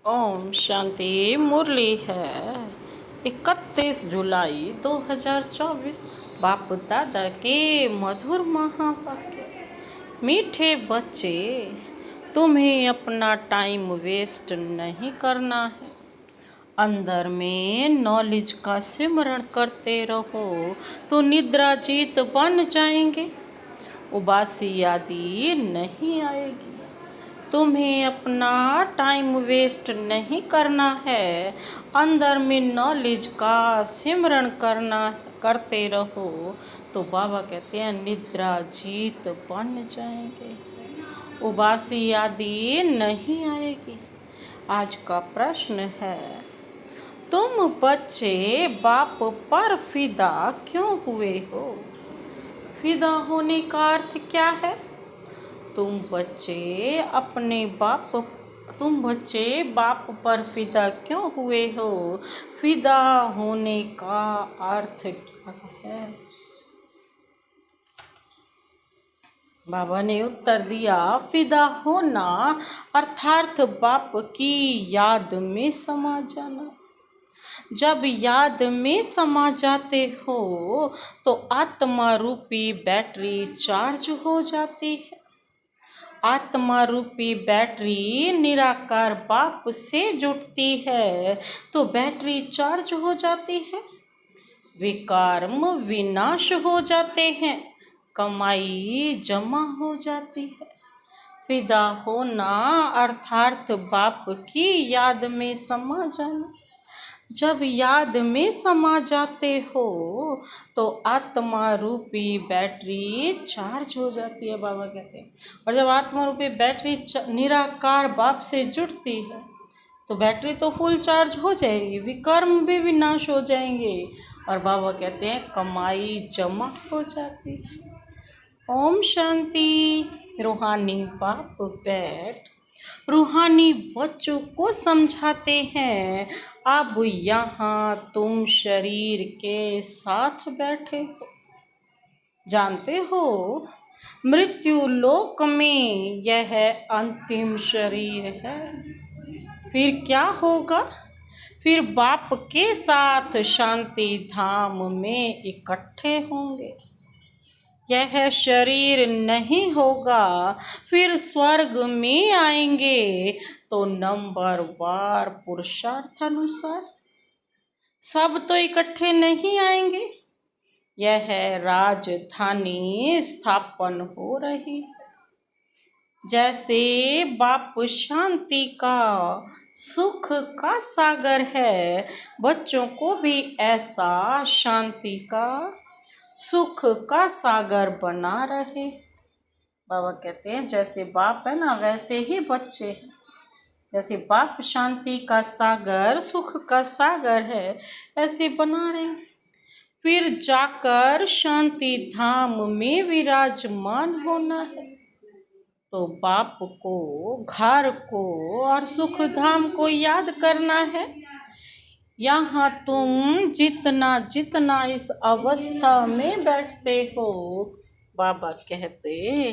ओम शांति। मुरली है 31 जुलाई 2024। बाप दादा के मधुर महावाक्य। मीठे बच्चे, तुम्हें अपना टाइम वेस्ट नहीं करना है। अंदर में नॉलेज का सिमरण करते रहो तो निद्रा जीत बन जाएंगे। उबासी आदि नहीं आएगी। तुम्हें अपना टाइम वेस्ट नहीं करना है। अंदर में नॉलेज का सिमरण करते रहो तो बाबा कहते हैं निद्रा जीत बन जाएंगे, उबासी आदि नहीं आएगी। आज का प्रश्न है, तुम बच्चे बाप पर फिदा क्यों हुए हो? फिदा होने का अर्थ क्या है? तुम बच्चे बाप पर फिदा क्यों हुए हो? फिदा होने का अर्थ क्या है? बाबा ने उत्तर दिया, फिदा होना अर्थात बाप की याद में समा जाना। जब याद में समा जाते हो तो आत्मा रूपी बैटरी चार्ज हो जाती है। आत्मा रूपी बैटरी निराकार बाप से जुड़ती है तो बैटरी चार्ज हो जाती है। विकर्म विनाश हो जाते हैं, कमाई जमा हो जाती है। फिदा होना अर्थात बाप की याद में समा जाना। जब याद में समा जाते हो तो आत्मा रूपी बैटरी चार्ज हो जाती है, बाबा कहते हैं। और जब आत्मा रूपी बैटरी निराकार बाप से जुड़ती है तो बैटरी तो फुल चार्ज हो जाएगी, विकर्म भी विनाश हो जाएंगे और बाबा कहते हैं कमाई जमा हो जाती है। ओम शांति। रूहानी बाप बैठ रूहानी बच्चों को समझाते हैं, अब यहाँ तुम शरीर के साथ बैठे हो। जानते हो मृत्यु लोक में यह अंतिम शरीर है। फिर क्या होगा? फिर बाप के साथ शांति धाम में इकट्ठे होंगे। यह शरीर नहीं होगा, फिर स्वर्ग में आएंगे तो नंबर वार पुरुषार्थ अनुसार। सब तो इकट्ठे नहीं आएंगे। यह राजधानी स्थापन हो रही है। जैसे बाप शांति का सुख का सागर है, बच्चों को भी ऐसा शांति का सुख का सागर बना रहे। बाबा कहते हैं जैसे बाप है ना वैसे ही बच्चे हैं। जैसे बाप शांति का सागर सुख का सागर है ऐसे बना रहे। फिर जाकर शांति धाम में विराजमान होना है तो बाप को, घर को और सुख धाम को याद करना है। यहाँ तुम जितना जितना इस अवस्था में बैठते हो, बाबा कहते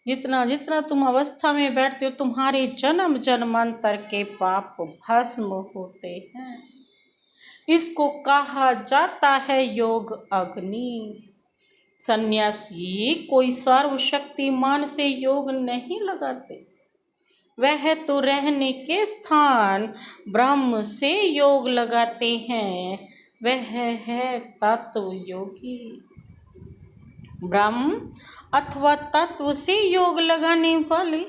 जितना जितना तुम अवस्था में बैठते हो तुम्हारे जन्म जन्मांतर के पाप भस्म होते हैं। इसको कहा जाता है योग अग्नि। सन्यासी कोई सर्वशक्तिमान से योग नहीं लगाते, वह तो रहने के स्थान ब्रह्म से योग लगाते हैं। वह है तत्व योगी। ब्रह्म अथवा तत्व से योग लगाने वाले।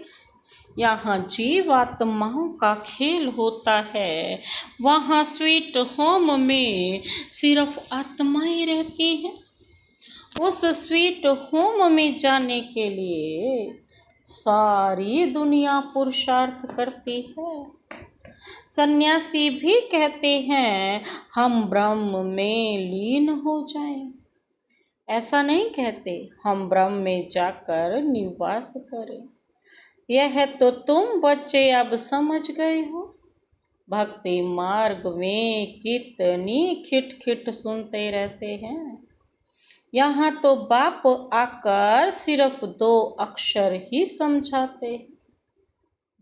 यहाँ जीवात्माओं का खेल होता है, वहाँ स्वीट होम में सिर्फ आत्माएं रहती हैं। उस स्वीट होम में जाने के लिए सारी दुनिया पुरुषार्थ करती है। सन्यासी भी कहते हैं हम ब्रह्म में लीन हो जाएं। ऐसा नहीं कहते हम ब्रह्म में जाकर निवास करें। यह तो तुम बच्चे अब समझ गए हो। भक्ति मार्ग में कितनी खिटखिट सुनते रहते हैं। यहाँ तो बाप आकर सिर्फ 2 अक्षर ही समझाते।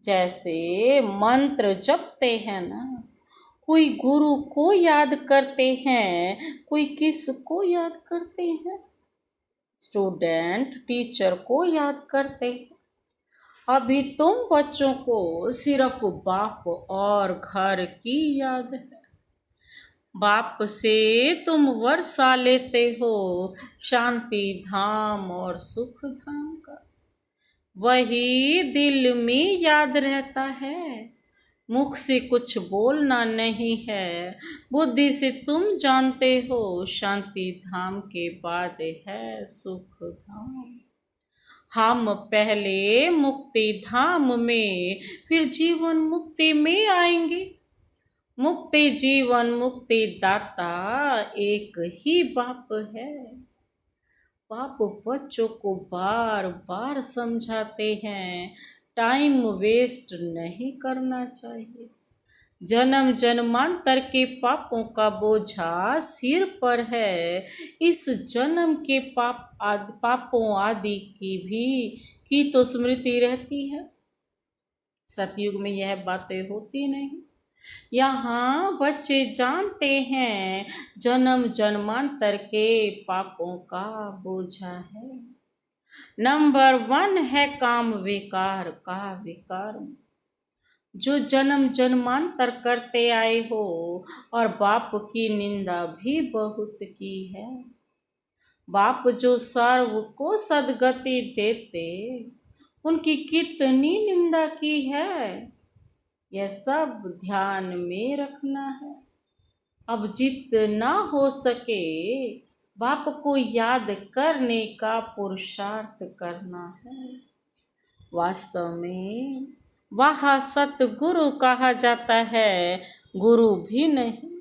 जैसे मंत्र जपते हैं ना, कोई गुरु को याद करते हैं, कोई किस को याद करते हैं, स्टूडेंट टीचर को याद करते हैं। अभी तुम बच्चों को सिर्फ बाप और घर की याद है। बाप से तुम वर्षा लेते हो शांति धाम और सुख धाम का, वही दिल में याद रहता है। मुख से कुछ बोलना नहीं है, बुद्धि से तुम जानते हो शांति धाम के बाद है सुख धाम। हम पहले मुक्ति धाम में फिर जीवन मुक्ति में आएंगे। मुक्ति जीवन मुक्ति दाता एक ही बाप है। बाप बच्चों को बार बार समझाते हैं, टाइम वेस्ट नहीं करना चाहिए। जन्म जन्मांतर के पापों का बोझा सिर पर है। इस जन्म के पापों आदि की तो स्मृति रहती है। सतयुग में यह बातें होती नहीं। यहाँ बच्चे जानते हैं जन्म जन्मांतर के पापों का बोझा है। नंबर 1 है काम विकार का विकार, जो जन्म जन्मांतर करते आए हो और बाप की निंदा भी बहुत की है। बाप जो सर्व को सदगति देते, उनकी कितनी निंदा की है, यह सब ध्यान में रखना है। अब जितना हो सके बाप को याद करने का पुरुषार्थ करना है। वास्तव में वह सतगुरु कहा जाता है, गुरु भी नहीं।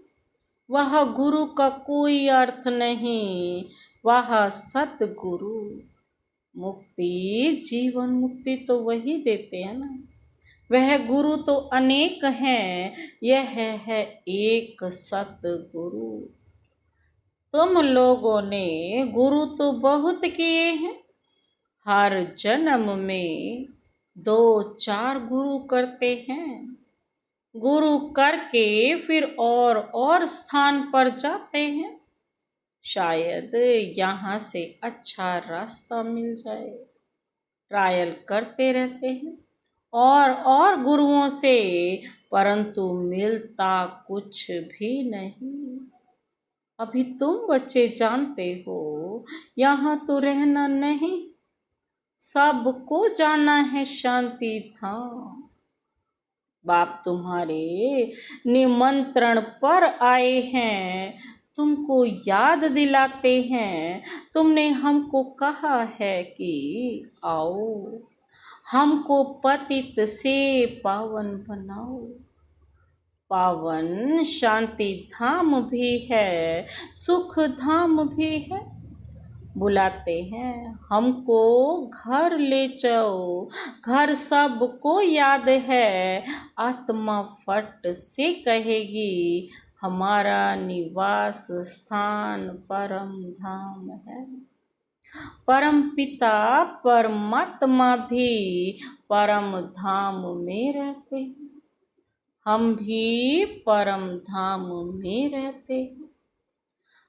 वह गुरु का कोई अर्थ नहीं, वह सतगुरु। मुक्ति जीवन मुक्ति तो वही देते हैं ना। वह गुरु तो अनेक हैं, यह है एक सतगुरु। तुम लोगों ने गुरु तो बहुत किए हैं। हर जन्म में 2-4 गुरु करते हैं। गुरु करके फिर और स्थान पर जाते हैं। शायद यहाँ से अच्छा रास्ता मिल जाए। ट्रायल करते रहते हैं और गुरुओं से, परंतु मिलता कुछ भी नहीं। अभी तुम बच्चे जानते हो यहाँ तो रहना नहीं, सबको जाना है शांति धाम। बाप तुम्हारे निमंत्रण पर आए हैं, तुमको याद दिलाते हैं। तुमने हमको कहा है कि आओ, हमको पतित से पावन बनाओ। पावन शांति धाम भी है, सुख धाम भी है। बुलाते हैं हमको घर ले जाओ, घर सबको याद है। आत्मा फट से कहेगी हमारा निवास स्थान परम धाम है। परम पिता परमात्मा भी परम धाम में रहते हैं, हम भी परम धाम में रहते हैं।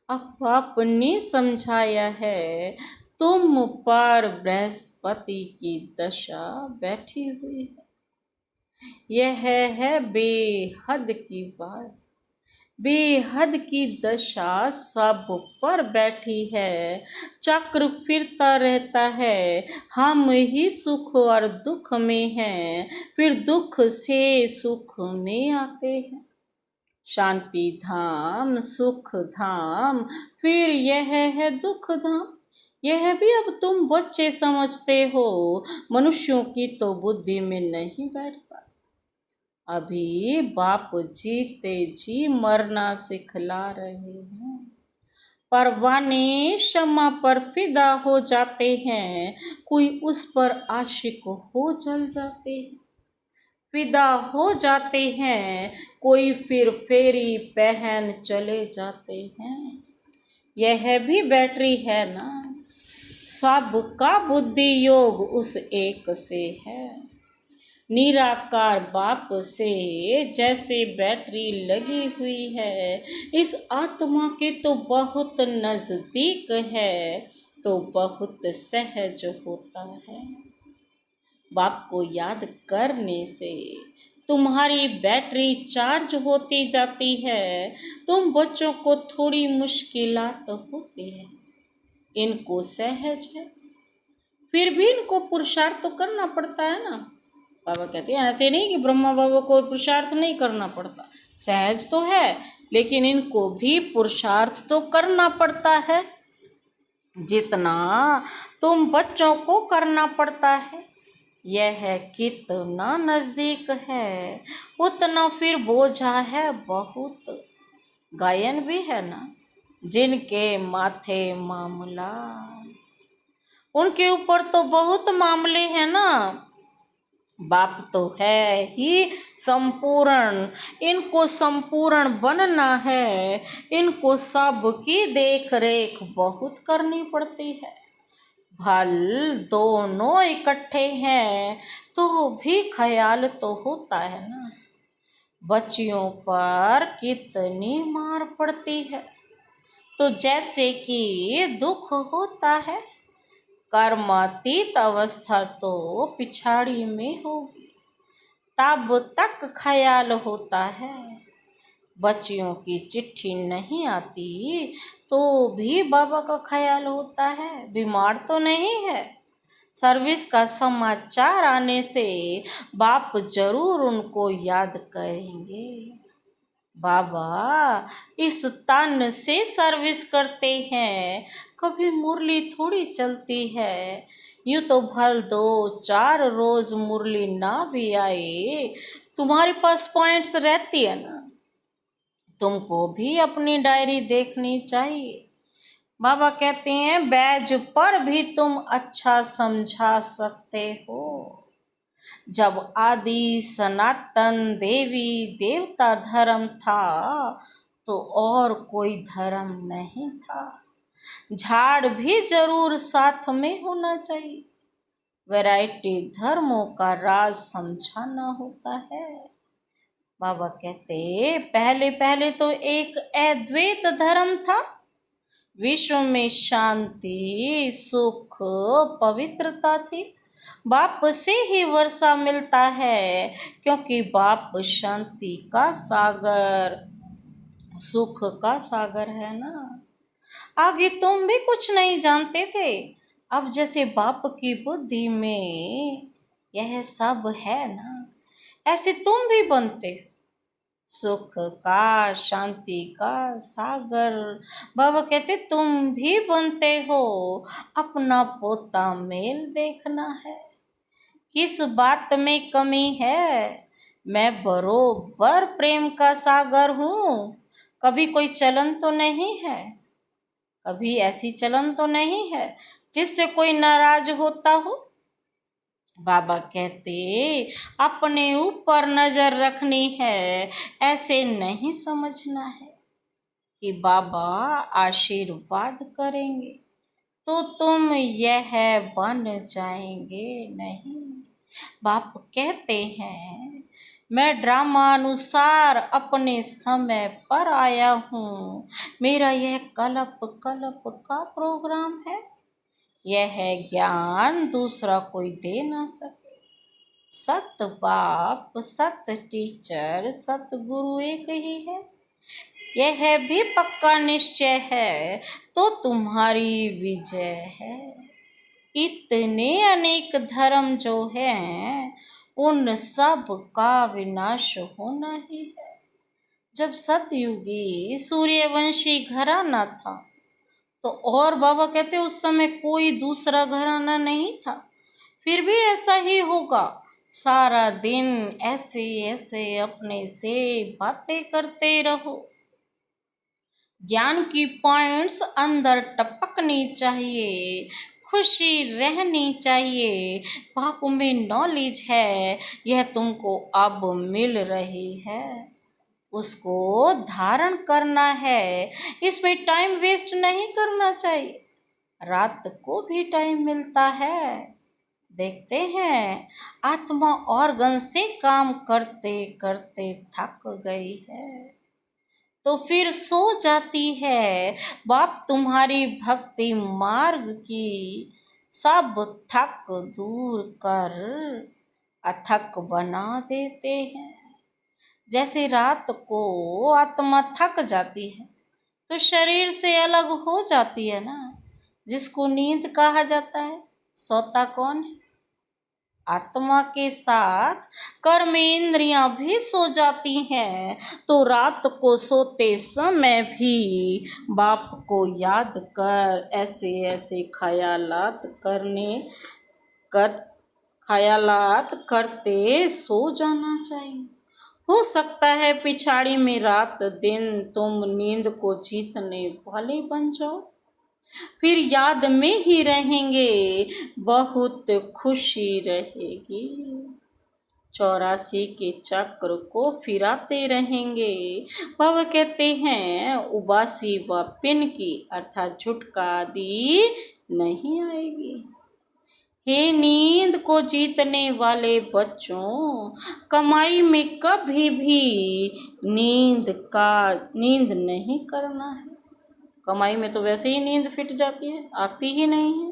अब आपने समझाया है, तुम पर बृहस्पति की दशा बैठी हुई है। यह है बेहद की बात। बेहद की दशा सब पर बैठी है। चक्र फिरता रहता है। हम ही सुख और दुख में हैं, फिर दुख से सुख में आते हैं। शांति धाम, सुख धाम, फिर यह है दुख धाम। यह भी अब तुम बच्चे समझते हो, मनुष्यों की तो बुद्धि में नहीं बैठता। अभी बाप जीते जी मरना सिखला रहे हैं। परवाने शम्मा पर फिदा हो जाते हैं, कोई उस पर आशिक हो जल जाते हैं। फिदा हो जाते हैं, कोई फिर फेरी पहन चले जाते हैं। यह भी बैटरी है ना। सबका बुद्धि योग उस एक से है। निराकार बाप से जैसे बैटरी लगी हुई है, इस आत्मा के तो बहुत नजदीक है, तो बहुत सहज होता है। बाप को याद करने से तुम्हारी बैटरी चार्ज होती जाती है। तुम बच्चों को थोड़ी मुश्किलात होती है, इनको सहज है, फिर भी इनको पुरुषार्थ तो करना पड़ता है ना। बाबा कहते हैं ऐसे नहीं कि ब्रह्मा बाबा को पुरुषार्थ नहीं करना पड़ता, सहज तो है लेकिन इनको भी पुरुषार्थ तो करना पड़ता है। जितना तुम बच्चों को करना पड़ता है, यह कितना नजदीक है, उतना फिर बोझा है बहुत। गायन भी है ना, जिनके माथे मामला, उनके ऊपर तो बहुत मामले हैं ना। बाप तो है ही संपूर्ण, इनको संपूर्ण बनना है, इनको सब की देख रेख बहुत करनी पड़ती है। भल दोनों इकट्ठे हैं तो भी ख्याल तो होता है ना। बच्चियों पर कितनी मार पड़ती है, तो जैसे कि दुख होता है, कर्मातीत अवस्था तो पिछाड़ी में होगी, तब तक ख्याल होता है। बच्चियों की चिट्ठी नहीं आती तो भी बाबा का ख्याल होता है, बीमार तो नहीं है। सर्विस का समाचार आने से बाप जरूर उनको याद करेंगे। बाबा इस तन से सर्विस करते हैं, कभी मुरली थोड़ी चलती है। यूँ तो भल 2-4 रोज मुरली ना भी आए, तुम्हारे पास पॉइंट्स रहती है ना, तुमको भी अपनी डायरी देखनी चाहिए। बाबा कहते हैं बैज पर भी तुम अच्छा समझा सकते हो। जब आदि सनातन देवी देवता धर्म था तो और कोई धर्म नहीं था। झाड़ भी जरूर साथ में होना चाहिए। वैरायटी धर्मों का राज समझाना होता है। बाबा कहते पहले पहले तो एक अद्वैत धर्म था, विश्व में शांति सुख पवित्रता थी। बाप से ही वर्षा मिलता है, क्योंकि बाप शांति का सागर सुख का सागर है ना। आगे तुम भी कुछ नहीं जानते थे, अब जैसे बाप की बुद्धि में यह सब है ना, ऐसे तुम भी बनते हो। सुख का शांति का सागर। बाबा कहते तुम भी बनते हो, अपना पोता मेल देखना है। किस बात में कमी है, मैं बरोबर प्रेम का सागर हूँ। कभी कोई चलन तो नहीं है, कभी ऐसी चलन तो नहीं है जिससे कोई नाराज होता हो। बाबा कहते अपने ऊपर नजर रखनी है, ऐसे नहीं समझना है कि बाबा आशीर्वाद करेंगे तो तुम यह बन जाएंगे, नहीं। बाप कहते हैं मैं ड्रामानुसार अपने समय पर आया हूँ, मेरा यह कल्प कल्प का प्रोग्राम है। यह ज्ञान दूसरा कोई दे ना सके। सत बाप सत टीचर सत गुरु एक ही है, यह भी पक्का निश्चय है तो तुम्हारी विजय है। इतने अनेक धर्म जो हैं उन सब का विनाश होना ही है। जब सतयुगी सूर्यवंशी घराना था तो और बाबा कहते उस समय कोई दूसरा घराना नहीं था, फिर भी ऐसा ही होगा। सारा दिन ऐसे ऐसे अपने से बातें करते रहो। ज्ञान की पॉइंट्स अंदर टपकनी चाहिए, खुशी रहनी चाहिए। बाप में नॉलेज है, यह तुमको अब मिल रही है, उसको धारण करना है। इसमें टाइम वेस्ट नहीं करना चाहिए। रात को भी टाइम मिलता है, देखते हैं आत्मा ऑर्गन से काम करते करते थक गई है तो फिर सो जाती है। बाप तुम्हारी भक्ति मार्ग की सब थक दूर कर अथक बना देते हैं। जैसे रात को आत्मा थक जाती है तो शरीर से अलग हो जाती है ना, जिसको नींद कहा जाता है। सोता कौन है? आत्मा के साथ कर्म इंद्रियां भी सो जाती हैं। तो रात को सोते समय भी बाप को याद कर ऐसे ऐसे ख्यालात करते सो जाना चाहिए। हो सकता है पिछाड़ी में रात दिन तुम नींद को जीतने वाले बन जाओ, फिर याद में ही रहेंगे, बहुत खुशी रहेगी। 84 के चक्र को फिराते रहेंगे। बाबा कहते हैं उबासी व पिन की अर्थात झुटका आदि नहीं आएगी। हे नींद को जीतने वाले बच्चों, कमाई में कभी भी नींद नहीं करना है। कमाई में तो वैसे ही नींद फिट जाती है, आती ही नहीं है।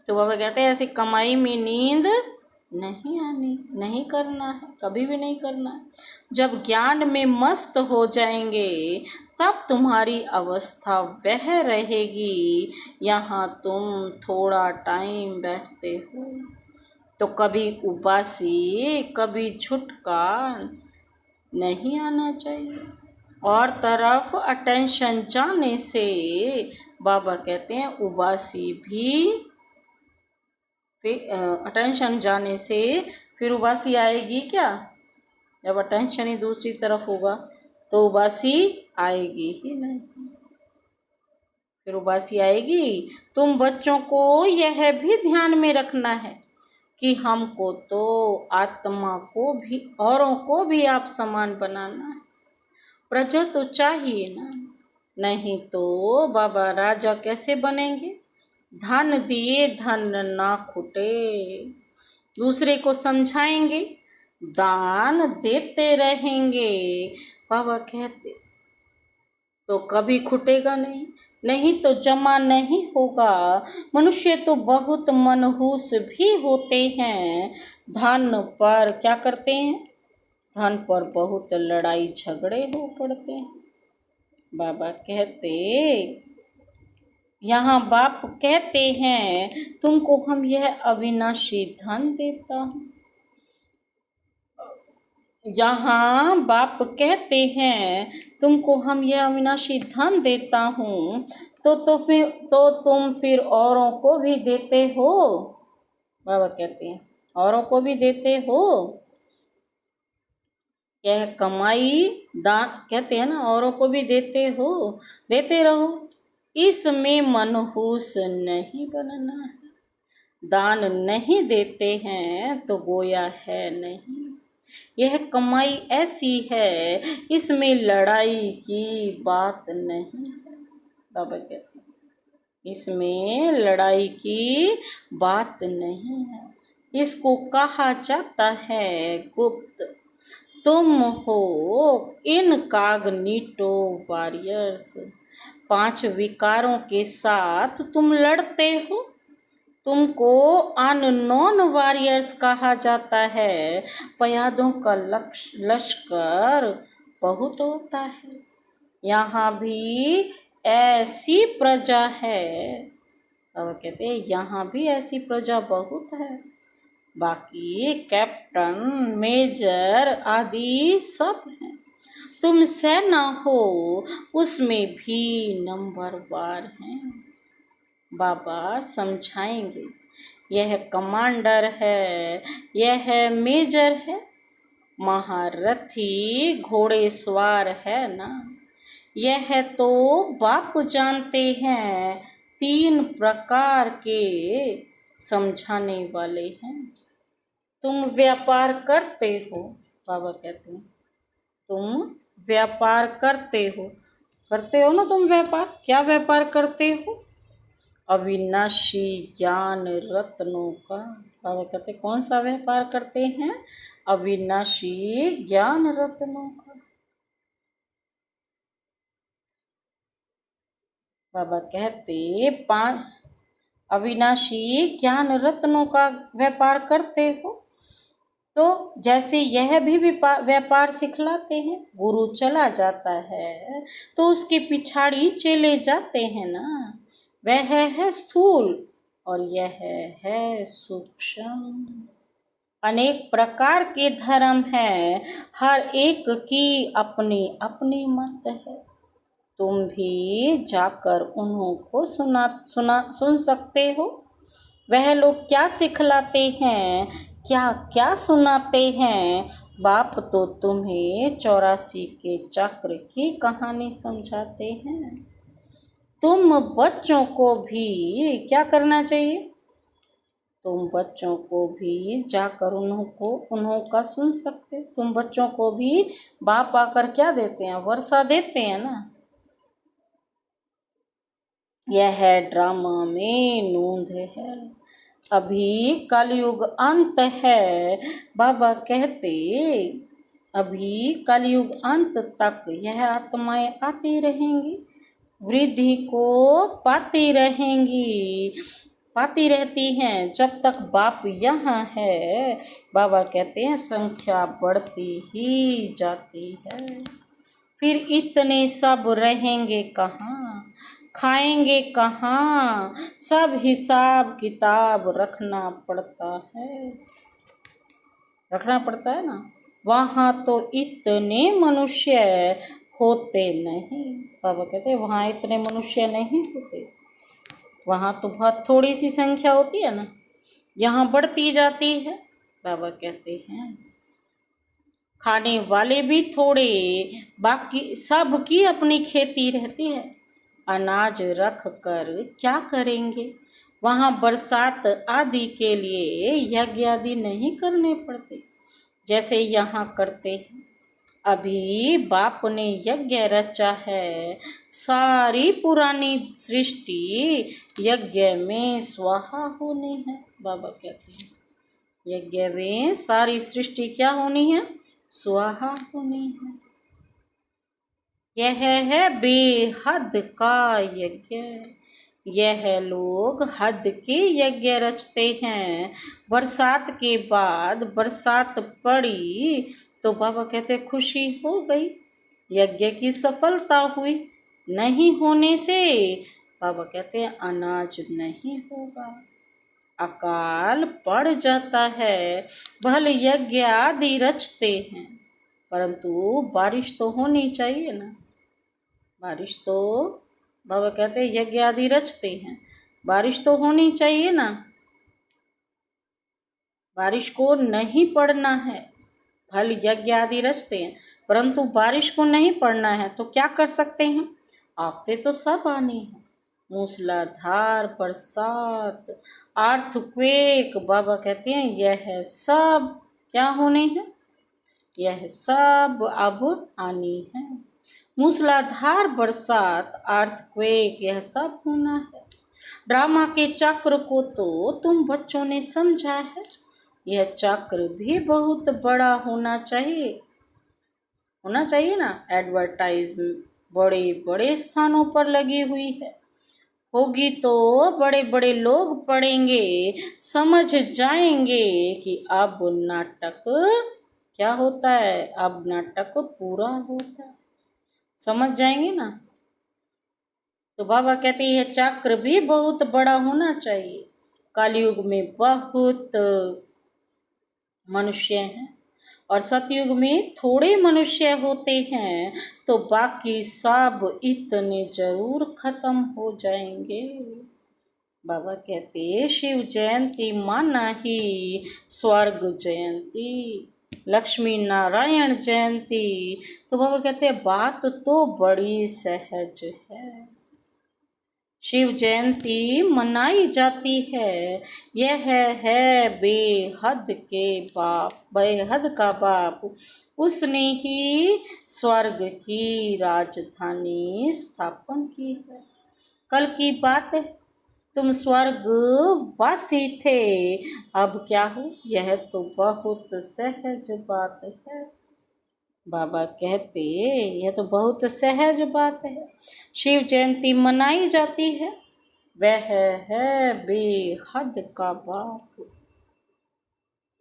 तो बाबा कहते हैं ऐसी कमाई में नींद नहीं आनी, नहीं करना है, कभी भी नहीं करना है। जब ज्ञान में मस्त हो जाएंगे तब तुम्हारी अवस्था वह रहेगी। यहाँ तुम थोड़ा टाइम बैठते हो तो कभी उबासी कभी झुटका नहीं आना चाहिए। और तरफ अटेंशन जाने से बाबा कहते हैं उबासी भी अटेंशन जाने से फिर उबासी आएगी क्या? जब अटेंशन ही दूसरी तरफ होगा तो उबासी आएगी ही नहीं। फिर उबासी आएगी। तुम बच्चों को यह भी ध्यान में रखना है कि हमको तो आत्मा को भी औरों को भी आप समान बनाना है। प्रजा तो चाहिए ना, नहीं तो बाबा राजा कैसे बनेंगे? धन दिए धन ना खुटे, दूसरे को समझाएंगे, दान देते रहेंगे। बाबा कहते तो कभी खुटेगा नहीं, नहीं तो जमा नहीं होगा। मनुष्य तो बहुत मनहूस भी होते हैं, धन पर क्या करते हैं? धन पर बहुत लड़ाई झगड़े हो पड़ते हैं। बाबा कहते यहाँ बाप कहते हैं तुमको हम यह अविनाशी धन देता हूँ। यहाँ बाप कहते हैं तुमको हम यह अविनाशी धन देता हूँ तो तुम फिर औरों को भी देते हो। बाबा कहते हैं औरों को भी देते हो। यह कमाई दान कहते हैं ना, औरों को भी देते हो, देते रहो। इसमें मनहूस नहीं बनना है। दान नहीं देते हैं तो गोया है नहीं। यह कमाई ऐसी है, इसमें लड़ाई की बात नहीं है। बाबा कहते हैं इसमें लड़ाई की बात नहीं है। इसको कहा जाता है गुप्त। तुम हो इनकॉग्निटो वॉरियर्स। 5 विकारों के साथ तुम लड़ते हो। तुमको अननोन वॉरियर्स कहा जाता है। पयादों का लश्कर बहुत होता है। यहाँ भी ऐसी प्रजा है। अब कहते हैं यहाँ भी ऐसी प्रजा बहुत है। बाकी कैप्टन मेजर आदि सब हैं। तुम सेना हो उसमें भी नंबरवार हैं। बाबा समझाएंगे यह कमांडर है, यह मेजर है, महारथी घोड़ेसवार है ना। यह तो बाप जानते हैं 3 प्रकार के समझाने वाले हैं। तुम व्यापार करते हो। बाबा कहते हैं तुम व्यापार करते हो ना। तुम व्यापार क्या व्यापार करते हो? अविनाशी ज्ञान रत्नों का। बाबा कहते कौन सा व्यापार करते हैं? अविनाशी ज्ञान रत्नों का। बाबा कहते पांच अविनाशी ज्ञान रत्नों का व्यापार करते हो, तो जैसे यह भी व्यापार सिखलाते हैं। गुरु चला जाता है तो उसके पिछाड़ी चले जाते हैं ना। वह है स्थूल और यह है सूक्ष्म। अनेक प्रकार के धर्म है, हर एक की अपनी अपनी मत है। तुम भी जाकर उन्हों को सुन सकते हो। वह लोग क्या सिखलाते हैं, क्या क्या सुनाते हैं। बाप तो तुम्हें 84 के चक्र की कहानी समझाते हैं। तुम बच्चों को भी क्या करना चाहिए? तुम बच्चों को भी जाकर उन्हों का सुन सकते। तुम बच्चों को भी बाप आकर क्या देते हैं? वर्षा देते हैं ना। यह ड्रामा में नूंद है, अभी कलयुग अंत है। बाबा कहते अभी कलयुग अंत तक यह आत्माएं आती रहेंगी, वृद्धि को पाती रहती हैं जब तक बाप यहाँ है। बाबा कहते हैं संख्या बढ़ती ही जाती है। फिर इतने सब रहेंगे कहाँ, खाएंगे कहाँ? सब हिसाब किताब रखना पड़ता है ना। वहाँ तो इतने मनुष्य होते नहीं। बाबा कहते वहाँ इतने मनुष्य नहीं होते, वहाँ तो बहुत थोड़ी सी संख्या होती है ना, यहाँ बढ़ती जाती है। बाबा कहते हैं खाने वाले भी थोड़े, बाकी सब की अपनी खेती रहती है। अनाज रख कर क्या करेंगे? वहाँ बरसात आदि के लिए यज्ञ आदि नहीं करने पड़ते जैसे यहाँ करते हैं। अभी बाप ने यज्ञ रचा है, सारी पुरानी सृष्टि यज्ञ में स्वाहा होनी है। बाबा कहते हैं यज्ञ में सारी सृष्टि क्या होनी है? स्वाहा होनी है। यह है बेहद का यज्ञ। यह लोग हद के यज्ञ रचते हैं। बरसात के बाद बरसात पड़ी तो बाबा कहते खुशी हो गई, यज्ञ की सफलता हुई। नहीं होने से बाबा कहते हैं अनाज नहीं होगा, अकाल पड़ जाता है। भले यज्ञ आदि रचते हैं परंतु बारिश तो होनी चाहिए ना। बारिश तो बाबा कहते हैं यज्ञ आदि रचते हैं, बारिश तो होनी चाहिए ना। बारिश को नहीं पड़ना है। फल यज्ञ आदि रचते हैं परंतु बारिश को नहीं पड़ना है तो क्या कर सकते हैं? आफतें तो सब आनी है, मूसलाधार बरसात, अर्थक्वेक। बाबा कहते हैं यह सब क्या होने हैं? यह सब अब आनी है। मूसलाधार बरसात, अर्थक्वेक, यह सब होना है। ड्रामा के चक्र को तो तुम बच्चों ने समझा है। यह चक्र भी बहुत बड़ा होना चाहिए ना। एडवर्टाइज बड़े बड़े स्थानों पर लगी हुई है, होगी तो बड़े बड़े लोग पढ़ेंगे, समझ जाएंगे कि अब नाटक क्या होता है, अब नाटक पूरा होता है, समझ जाएंगे ना। तो बाबा कहते हैं यह चक्र भी बहुत बड़ा होना चाहिए। कलयुग में बहुत मनुष्य हैं और सतयुग में थोड़े मनुष्य होते हैं, तो बाकी सब इतने जरूर खत्म हो जाएंगे। बाबा कहते शिव जयंती माना ही स्वर्ग जयंती, लक्ष्मी नारायण जयंती। तो बाबा कहते बात तो बड़ी सहज है। शिव जयंती मनाई जाती है। यह है बेहद के बाप, बेहद का बाप। उसने ही स्वर्ग की राजधानी स्थापन की है। कल की बात है, तुम स्वर्गवासी थे, अब क्या हो, यह तो बहुत सहज बात है। बाबा कहते यह तो बहुत सहज बात है। शिव जयंती मनाई जाती है, वह है बेहद का बाप।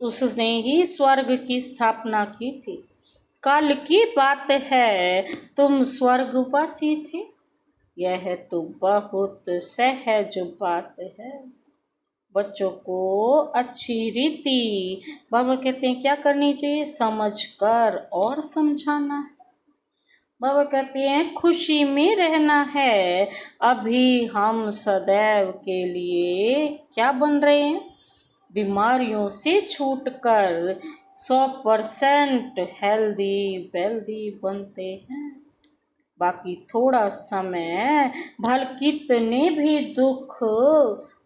उसने ही स्वर्ग की स्थापना की थी। कल की बात है, तुम स्वर्गवासी थे, यह तो बहुत सहज बात है। बच्चों को अच्छी रीति, बाबा कहते हैं क्या करनी चाहिए, समझ कर और समझाना है। बाबा कहते हैं खुशी में रहना है। अभी हम सदैव के लिए क्या बन रहे हैं, बीमारियों से छूटकर 100% हेल्दी वेल्दी बनते हैं। बाकी थोड़ा समय भल कितने भी दुख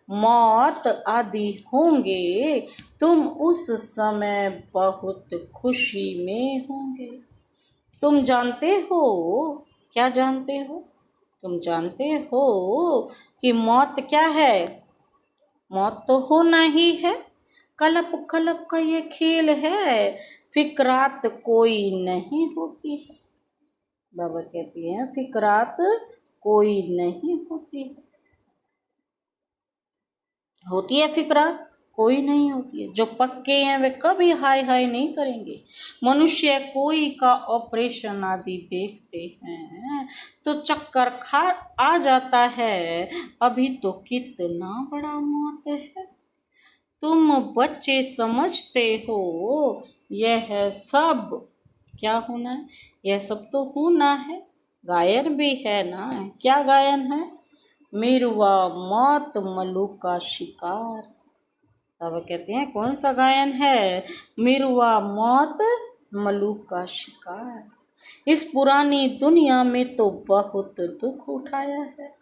मौत आदि होंगे, तुम उस समय बहुत खुशी में होंगे। तुम जानते हो, क्या जानते हो, तुम जानते हो कि मौत क्या है, मौत तो होना ही है। कलप कलप का ये खेल है, फिक्रात कोई नहीं होती है। बाबा कहती हैं फिक्रात कोई नहीं होती है। होती है फिक्रात, कोई नहीं होती है। जो पक्के हैं वे कभी हाय हाय नहीं करेंगे। मनुष्य कोई का ऑपरेशन आदि देखते हैं तो चक्कर खा आ जाता है। अभी तो कितना बड़ा मौत है। तुम बच्चे समझते हो यह सब क्या होना है, यह सब तो होना है। गायन भी है ना, क्या गायन है, मिरवा मौत मलू का शिकार। अब कहते हैं कौन सा गायन है, मिरवा मौत मलू का शिकार। इस पुरानी दुनिया में तो बहुत दुख उठाया है,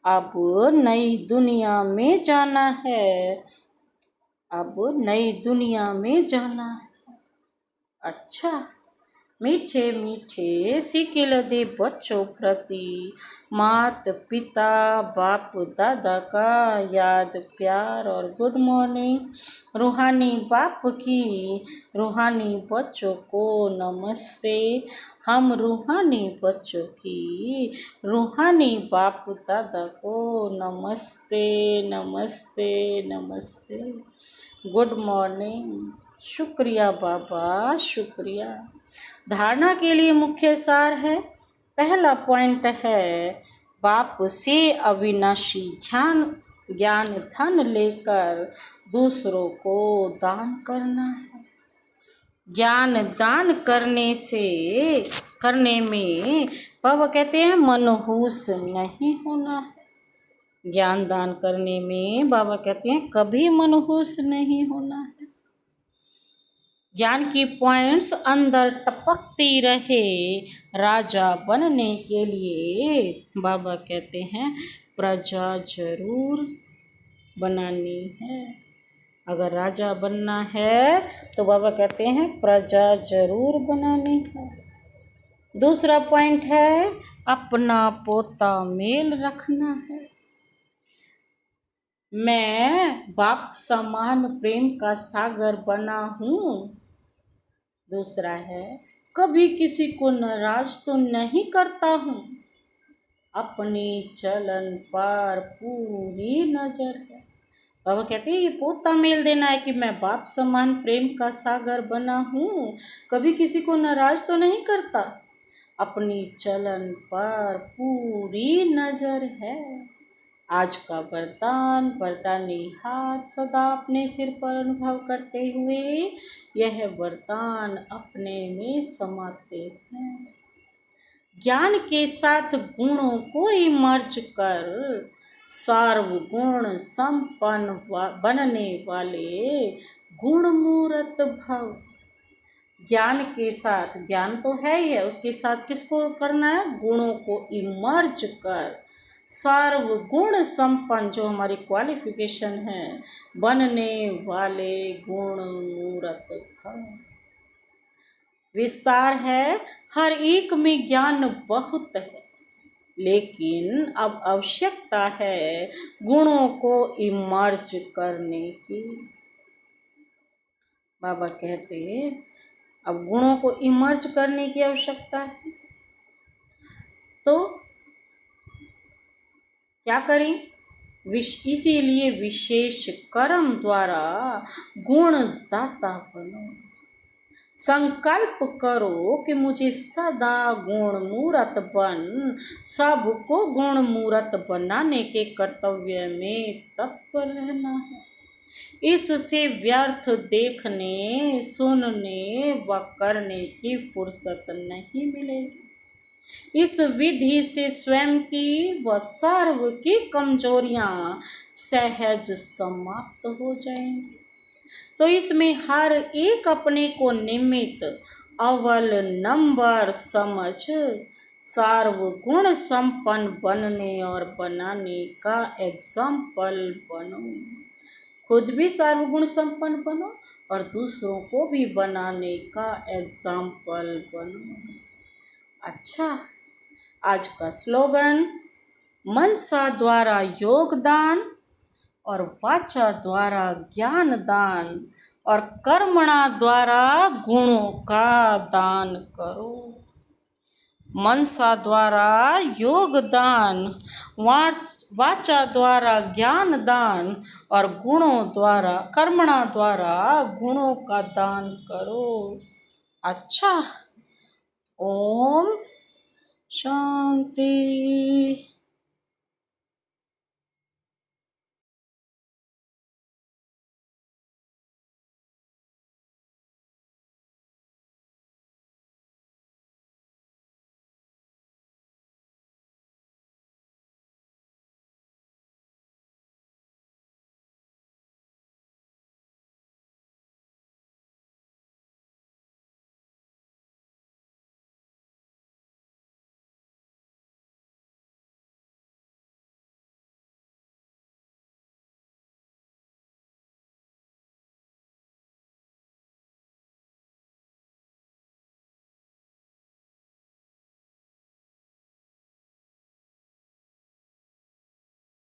अब नई दुनिया में जाना है, अब नई दुनिया में जाना है। अच्छा, मीठे मीठे सिकिल दे बच्चों प्रति मात पिता बाप दादा का याद प्यार और गुड मॉर्निंग। रूहानी बाप की रूहानी बच्चों को नमस्ते। हम रूहानी बच्चों की रूहानी बाप दादा को नमस्ते नमस्ते नमस्ते, गुड मॉर्निंग। शुक्रिया बाबा, शुक्रिया। धारणा के लिए मुख्य सार है, पहला पॉइंट है बाप से अविनाशी ज्ञान धन लेकर दूसरों को दान करना है। ज्ञान दान करने में बाबा कहते हैं मनहूस नहीं होना है। ज्ञान दान करने में बाबा कहते हैं कभी मनहूस नहीं होना है। ज्ञान की पॉइंट्स अंदर टपकती रहे। राजा बनने के लिए बाबा कहते हैं प्रजा जरूर बनानी है। अगर राजा बनना है तो बाबा कहते हैं प्रजा जरूर बनानी है। दूसरा पॉइंट है अपना पोता मेल रखना है। मैं बाप समान प्रेम का सागर बना हूँ। दूसरा है कभी किसी को नाराज तो नहीं करता हूँ, अपने चलन पर पूरी नजर है। बाबा कहते हैं ये पोता मेल देना है कि मैं बाप समान प्रेम का सागर बना हूँ, कभी किसी को नाराज तो नहीं करता, अपनी चलन पर पूरी नजर है। आज का वरदानी हाथ सदा अपने सिर पर अनुभव करते हुए यह वरदान अपने में समाते हैं। ज्ञान के साथ गुणों को मर्ज कर सर्वगुण संपन्न बनने वाले गुण मूर्त भव। ज्ञान के साथ, ज्ञान तो है ही है, उसके साथ किसको करना है, गुणों को इमर्ज कर सर्वगुण संपन्न, जो हमारी क्वालिफिकेशन है, बनने वाले गुण मूर्त भव। विस्तार है, हर एक में ज्ञान बहुत है, लेकिन अब आवश्यकता है गुणों को इमर्ज करने की। बाबा कहते हैं अब गुणों को इमर्ज करने की आवश्यकता है। तो क्या करें? इसीलिए विशेष कर्म द्वारा गुणदाता बनो। संकल्प करो कि मुझे सदा गुण मूर्त बन सबको गुण मूर्त बनाने के कर्तव्य में तत्पर रहना है। इससे व्यर्थ देखने, सुनने व करने की फुर्सत नहीं मिलेगी। इस विधि से स्वयं की व सर्व की कमजोरियां सहज समाप्त हो जाएंगी। तो इसमें हर एक अपने को निमित्त अव्वल नंबर समझ सार्वगुण संपन्न बनने और बनाने का एग्जाम्पल बनो। खुद भी सर्वगुण संपन्न बनो और दूसरों को भी बनाने का एग्जाम्पल बनो। अच्छा, आज का स्लोगन, मनसा द्वारा योगदान और वाचा द्वारा ज्ञान दान और कर्मणा द्वारा गुणों का दान करो। मनसा द्वारा योगदान, वाचा द्वारा ज्ञान दान और गुणों द्वारा, कर्मणा द्वारा गुणों का दान करो। अच्छा, ओम शांति।